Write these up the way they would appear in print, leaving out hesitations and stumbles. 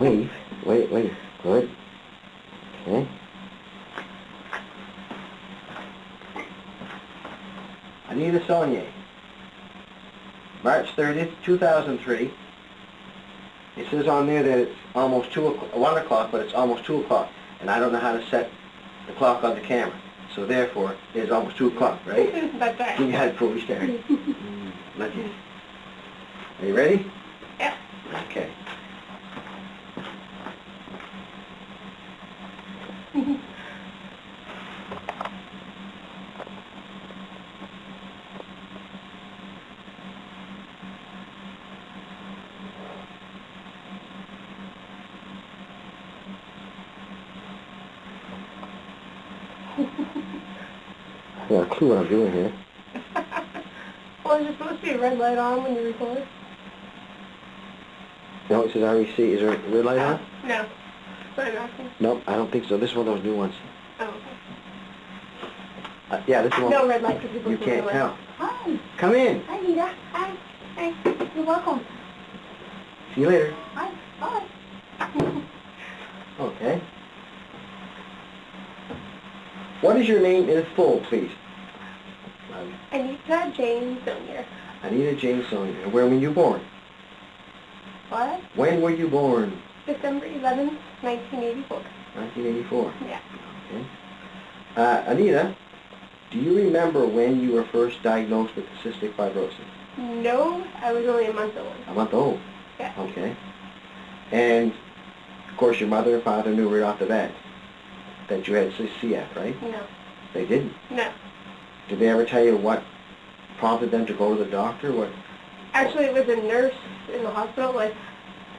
Wait. Good. Okay. Anita Saunier. March 30th, 2003. It says on there that it's almost 1 o'clock, but it's almost 2 o'clock. And I don't know how to set the clock on the camera. So therefore, it's almost 2 o'clock, right? That's right. You had before we started. Not yet. Are you ready? Yeah. Okay. I got a clue what I'm doing here. Well, is there supposed to be a red light on when you record? No, it says REC. Is there a red light on? No. That's what I'm asking. Nope, I don't think so. This is one of those new ones. Oh, okay. Yeah, this one. No red light for people You who can't don't tell. Hi. Come in. Hi, Anita. Hi. Hi. You're welcome. See you later. Hi. Bye. Okay. What is your name in full, please? Anita Jane Sr. Anita Jane Saunier. And where were you born? What? When were you born? December 11th, 1984. 1984. Yeah. Okay. Anita, do you remember when you were first diagnosed with cystic fibrosis? No, I was only a month old. A month old? Yeah. Okay. And, of course, your mother and father knew right off the bat that you had CF, right? No. They didn't? No. Did they ever tell you what prompted them to go to the doctor? What? Actually, it was a nurse in the hospital. Like,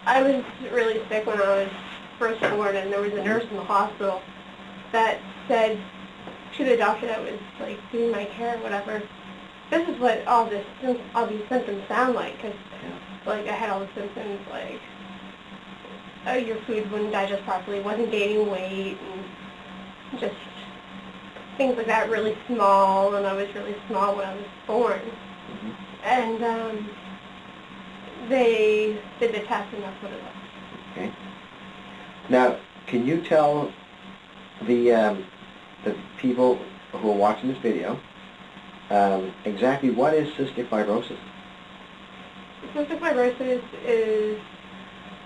I was really sick when I was first born, and there was a nurse in the hospital that said to the doctor that was, like, doing my care or whatever, this is what all these symptoms sound like, because, like, I had all the symptoms, like, your food wouldn't digest properly, wasn't gaining weight, and just things like that, really small, and I was really small when I was born. Mm-hmm. And they did the test, and that's what it was. Okay. Now, can you tell the people who are watching this video exactly what is cystic fibrosis? Cystic fibrosis is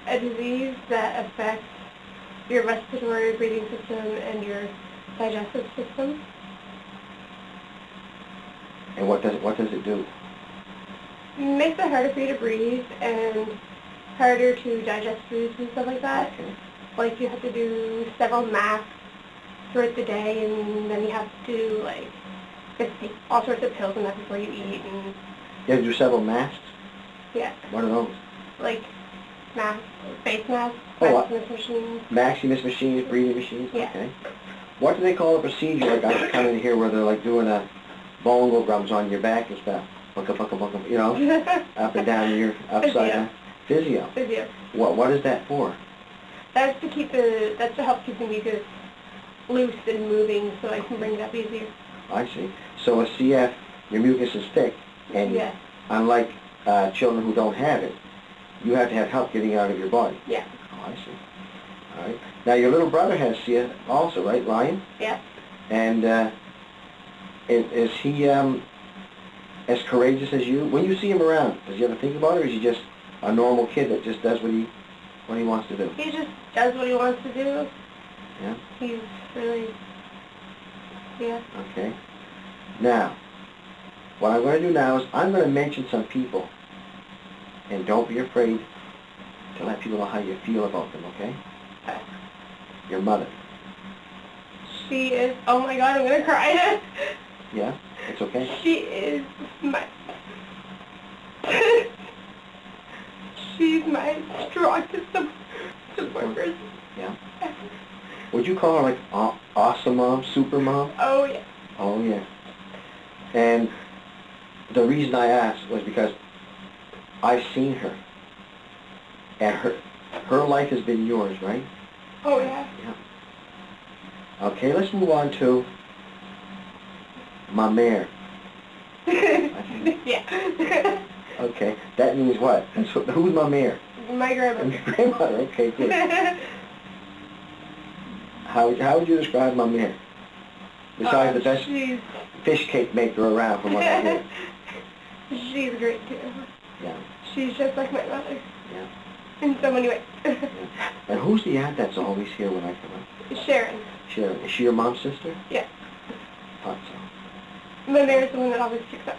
a disease that affects your respiratory breathing system and your digestive system. And what does it do? It makes it harder for you to breathe and harder to digest foods and stuff like that. Okay. Like, you have to do several masks throughout the day, and then you have to do, like, just take all sorts of pills and that before you eat. And You have to do several masks? yeah. What are those? Like masks, face masks, Oh, Maximus machines. Maximus machines, breathing machines? Yeah. Okay. What do they call a procedure like I come in here where they're like doing a bongo drums on your back and stuff? Bunka, bunka, bunka, you know? Up and down your upside down. Physio. Physio. What is that for? That's to help keep the mucus loose and moving so I can bring it up easier. I see. So a CF, your mucus is thick, and Yeah. unlike children who don't have it, you have to have help getting out of your body. Yeah. Oh, I see. All right. Now, your little brother has CF also, right, Ryan? Yeah. And is he as courageous as you? When you see him around, does he ever think about it, or is he just a normal kid that just does what he wants to do? He just does what he wants to do. Yeah? He's really, yeah. Okay. Now, what I'm going to do now is I'm going to mention some people, and don't be afraid to let people know how you feel about them, okay? Okay. Your mother. She is, oh my God, I'm going to cry. Yeah? It's okay? She is my, she's my strongest support person. Yeah. Would you call her like awesome mom, super mom? Oh, yeah. Oh, yeah. And the reason I asked was because I've seen her. And her life has been yours, right? Oh, yeah. Yeah. Okay, let's move on to my mare. Yeah. Okay, that means what? Who's my mare? My grandmother. And your grandmother, okay, good. How would you describe my mother? Besides the best She's fish cake maker around, from what I hear. she's great too. Yeah. She's just like my mother. Yeah. In so many ways. Yeah. And who's the aunt that's always here when I come up? Sharon. Sharon. Is she your mom's sister? Yeah. Thought so. My mayor's the one that always picks up.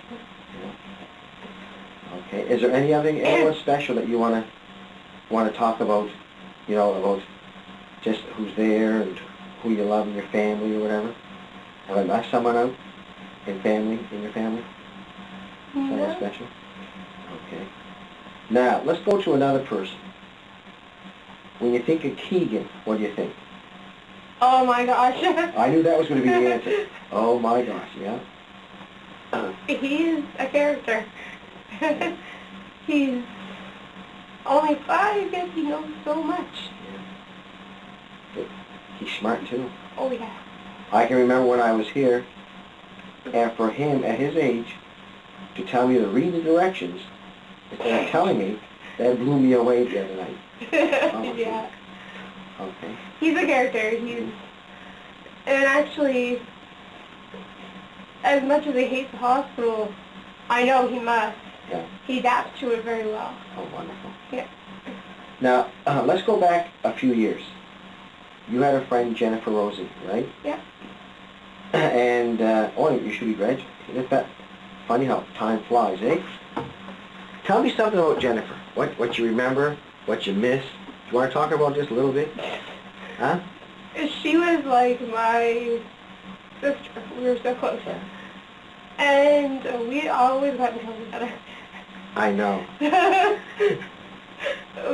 Yeah. Okay. Is there anyone special that you wanna talk about? You know, about just who's there and who you love in your family or whatever? Have I left someone out in your family? Someone No. special? Okay. Now, let's go to another person. When you think of Keegan, what do you think? Oh my gosh. I knew that was going to be the answer. Oh my gosh, yeah. He's a character. He's only 5, yet he knows so much. Yeah. But he's smart too. Oh yeah. I can remember when I was here, and for him, at his age, to tell me to read the directions, instead of telling me, that blew me away the other night. Oh, yeah. Okay. He's a character. And actually, as much as he hates the hospital, I know he must. Yeah. He adapts to it very well. Oh, wonderful. Yeah. Now, let's go back a few years. You had a friend, Jennifer Rosie, right? Yeah. And, you should be graduated. Isn't that funny how time flies, eh? Tell me something about Jennifer. What you remember, what you miss. Do you want to talk about this a little bit? Huh? She was like my sister. We were so close. Yeah. And we always got in trouble together. I know.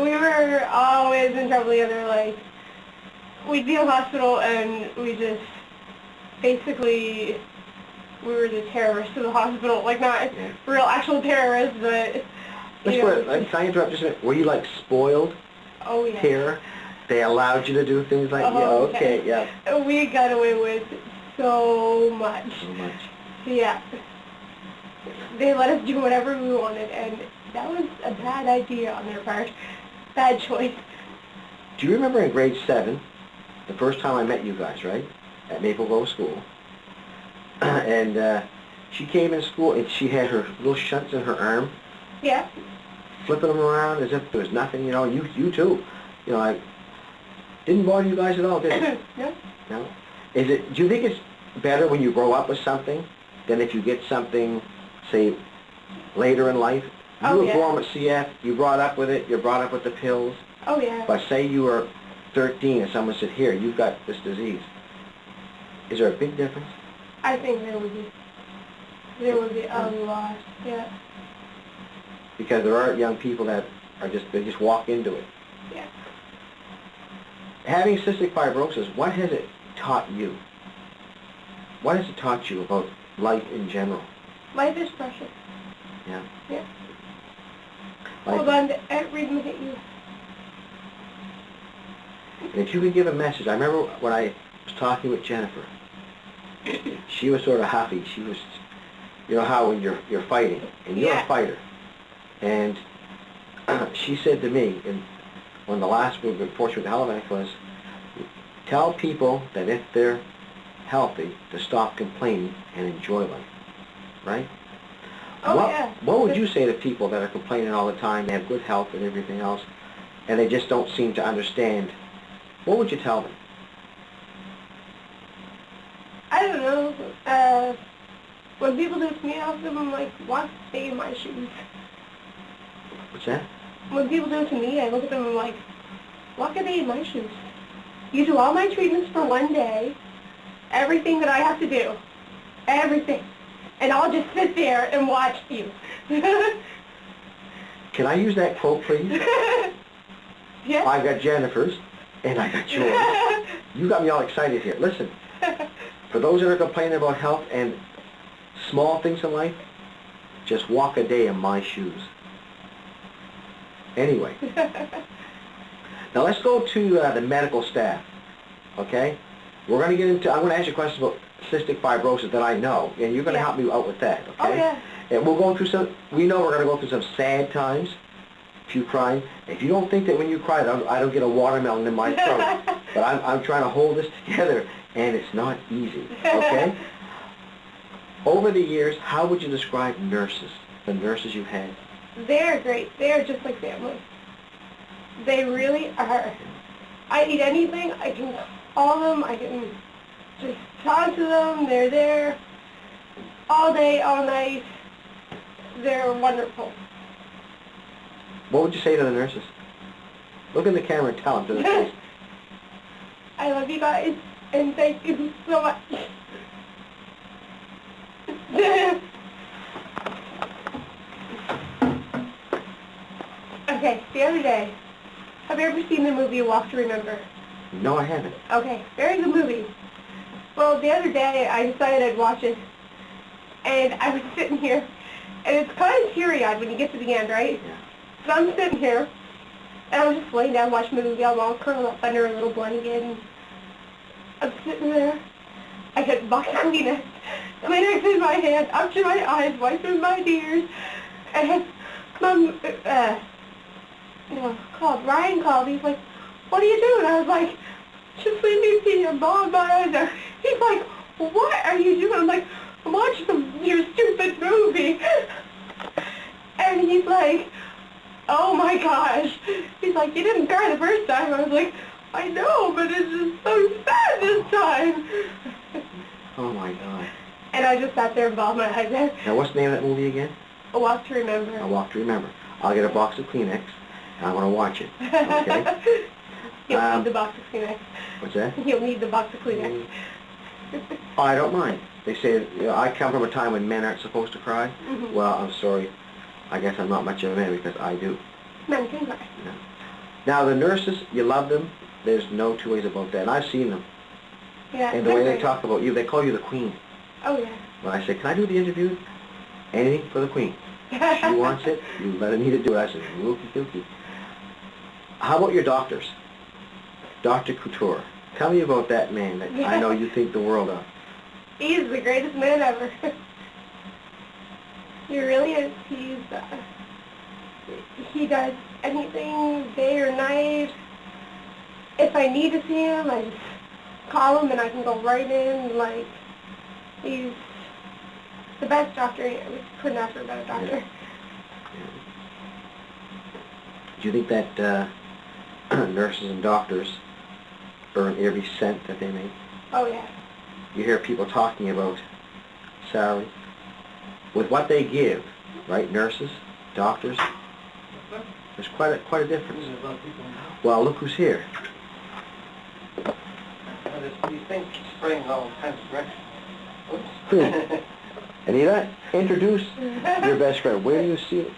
We were always in trouble together. Like, we'd be in the hospital and we just, basically, we were the terrorists of the hospital. Like, not real actual terrorists, but... Let's put it, can I interrupt just a minute? Were you like spoiled? Oh, yeah. Here? They allowed you to do things like, yeah, okay, yeah. We got away with so much. So much. Yeah. They let us do whatever we wanted, and that was a bad idea on their part. Bad choice. Do you remember in grade 7, the first time I met you guys, right? At Maple Grove School. And she came in school and she had her little shunts in her arm. Yeah. Flipping them around as if there was nothing, you know, you too. You know, I didn't bother you guys at all, did it? No. No? Do you think it's better when you grow up with something than if you get something, say, later in life? You were born with CF, you brought up with it, you're brought up with the pills. Oh, yeah. But say you were 13 and someone said, here, you've got this disease. Is there a big difference? I think there would be. There would be a lot, yeah. Because there are young people that they just walk into it. Yeah. Having cystic fibrosis, what has it taught you? What has it taught you about life in general? Life is precious. Yeah. Yeah. Life. Hold on to every minute you... And if you could give a message, I remember when I was talking with Jennifer, she was sort of huffy. She was, you know how when you're fighting, and you're a fighter. And she said to me, when the last report with the Halifax was, tell people that if they're healthy, to stop complaining and enjoy life. Right? Oh, What would you say to people that are complaining all the time, they have good health and everything else, and they just don't seem to understand? What would you tell them? I don't know. When people do it to me, I look at them and I'm like, walk a day in my shoes. What's that? When people do it to me, I look at them and I'm like, walk a day in my shoes. You do all my treatments for one day, everything that I have to do, everything. And I'll just sit there and watch you. Can I use that quote, please? Yes. I got Jennifer's, and I got yours. You got me all excited here. Listen, for those that are complaining about health and small things in life, just walk a day in my shoes. Anyway, now let's go to the medical staff, okay? We're going to get into, I'm going to ask you questions about cystic fibrosis that I know, and you're going to help me out with that, okay? Oh, yeah. And we'll go through some, we know we're going to go through some sad times. if you cry. If you don't think that when you cry, I don't get a watermelon in my throat. But I'm trying to hold this together, and it's not easy, okay? Over the years, how would you describe nurses, the nurses you've had? They're great. They're just like family. They really are. I need anything, I can call them, I can just talk to them. They're there all day, all night. They're wonderful. What would you say to the nurses? Look in the camera and tell them to their face. I love you guys, and thank you so much. Okay, the other day, have you ever seen the movie Walk to Remember? No, I haven't. Okay, very good movie. Well, the other day I decided I'd watch it, and I was sitting here, and it's kind of teary-eyed when you get to the end, right? Yeah. So I'm sitting here, and I was just laying down watching the movie. I'm all curled up under a little blanket, and I'm sitting there. I got a box of Kleenex in my hand, up to my eyes, wiping my tears, and Ryan called. He's like, "What are you doing?" I was like, "Just leave me be. I'm bawling my eyes out." He's like, "What are you doing?" I'm like, "I'm watching your stupid movie." And he's like, "Oh my gosh." He's like, "You didn't cry the first time." I was like, "I know, but it's just so sad this time." Oh my God. And I just sat there and bawled my eyes out. Now, what's the name of that movie again? A Walk to Remember. A Walk to Remember. I'll get a box of Kleenex, and I want to watch it. Okay? You'll need the box of Kleenex. What's that? You'll need the box of Kleenex. Oh, I don't mind. They say, you know, I come from a time when men aren't supposed to cry. Mm-hmm. Well, I'm sorry. I guess I'm not much of a man because I do. Men can cry. You know? Now, the nurses, you love them. There's no two ways about that. And I've seen them. Yeah, And the way they talk about you, they call you the Queen. Oh, yeah. When I say, "Can I do the interview?" Anything for the Queen. She wants it, you let Anita do it. I said, "Wookie dookie." How about your doctors? Dr. Couture. Tell me about that man that I know you think the world of. He's the greatest man ever. He really is. He does anything day or night. If I need to see him, I just call him and I can go right in. Like, he's the best doctor. We couldn't ask for a better doctor. Yeah. Do you think that nurses and doctors earn every cent that they make? Oh, yeah. You hear people talking about salary. With what they give, right, nurses, doctors, there's quite a difference. Well, look who's here. These things spraying all kinds of directions. Who? Anita, introduce your best friend. Where do you see it?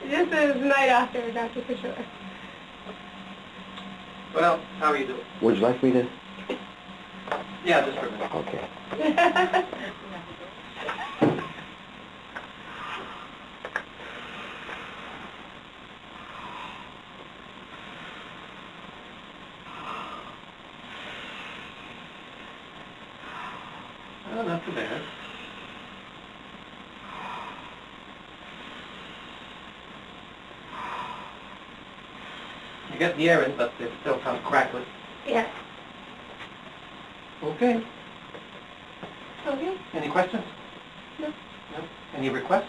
This is night after Dr. Bishara. Well, how are you doing? Would you like me to? Yeah, just for a minute. Okay. Oh, not too bad. You got the air in, but it still sounds crackly. Yeah. Okay. Okay. Any questions? No. No? Any requests?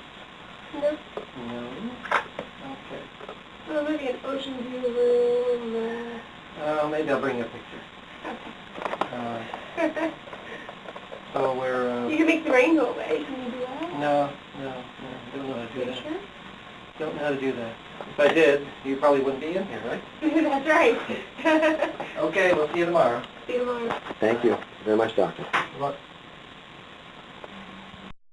No. No. Okay. Well, maybe an ocean view room. Maybe I'll bring you a picture. Okay. So we're, You can make the rain go away. Can you do that? no, don't know how to do You that. sure? Don't know how to do that. If I did, you probably wouldn't be in here, right? That's right. Okay, we'll see you tomorrow. See you tomorrow. Thank you very much, Doctor. Good luck.